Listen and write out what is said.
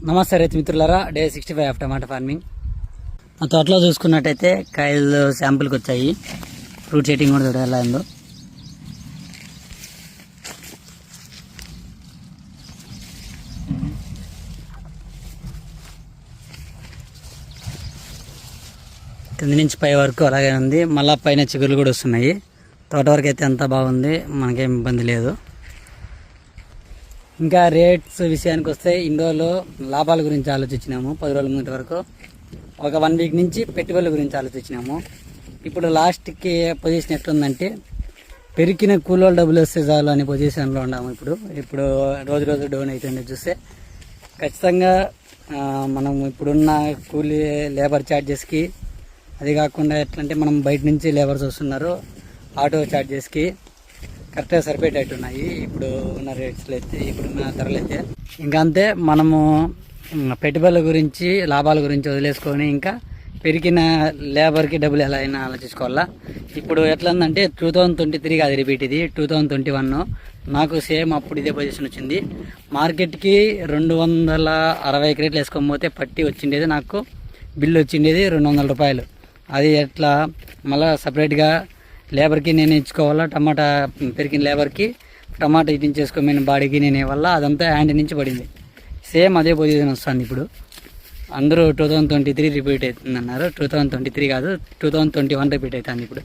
నమస్తే రైతు మిత్రులారా, డే 65 ఆఫ్ టమాటా ఫార్మింగ్. మా తోటలో చూసుకున్నట్టయితే కాయలు శాంపుల్కి వచ్చాయి. ఫ్రూట్ సెట్టింగ్ కూడా చూడ ఎలా ఉందో. కింద నుంచి పై వరకు అలాగే ఉంది. మళ్ళీ పైన చిగురులు కూడా వస్తున్నాయి. తోట వరకు అయితే అంతా బాగుంది, మనకేం ఇబ్బంది లేదు. ఇంకా రేట్స్ విషయానికి వస్తే ఇండోలో లాభాల గురించి ఆలోచించినాము 10 రోజుల ముందు వరకు. ఒక 1 వీక్ నుంచి పెట్టుబడుల గురించి ఆలోచించినాము. ఇప్పుడు లాస్ట్కి పొజిషన్ ఎట్లుందంటే పెరిగిన కూలోళ్ళు డబ్బులు వస్తే చాలు అనే పొజిషన్లో ఉన్నాము. ఇప్పుడు రోజు రోజు డౌన్ అవుతుంది చూస్తే. ఖచ్చితంగా మనం ఇప్పుడున్న కూలీ లేబర్ ఛార్జెస్కి, అది కాకుండా ఎట్లంటే మనం బయట నుంచి లేబర్స్ వస్తున్నారు, ఆటో ఛార్జెస్కి కరెక్ట్గా సరిపోయేటట్టున్నాయి ఇప్పుడు ఉన్న రేట్స్లో అయితే, ఇప్పుడున్న ధరలు అయితే. ఇంకా అంతే, మనము పెట్టుబడుల గురించి లాభాల గురించి వదిలేసుకొని ఇంకా పెరిగిన లేబర్కి డబ్బులు ఎలా అయినా ఆలోచించుకోవాలా. ఇప్పుడు ఎట్లా ఉందంటే 2023 కాదు రిపీట్, ఇది 2021. నాకు సేమ్ అప్పుడు ఇదే పొజిషన్ వచ్చింది. మార్కెట్కి 260 క్రేట్లు వేసుకొని పోతే పట్టి వచ్చిండేది, నాకు బిల్లు వచ్చిండేది 200 రూపాయలు. అది ఎట్లా మళ్ళీ సపరేట్గా లేబర్కి నేను ఇచ్చుకోవాలా, టమాటా పెరిగిన లేబర్కి టమాటా ఇచ్చేసుకోమని బాడీకి నేను వల్ల అదంతా హ్యాండ్ నుంచి పడింది. సేమ్ అదే పొజిషన్ వస్తుంది ఇప్పుడు. అందరూ 2023 రిపీట్ అవుతుంది అన్నారు. 2023 కాదు 2021 రిపీట్ అవుతుంది ఇప్పుడు.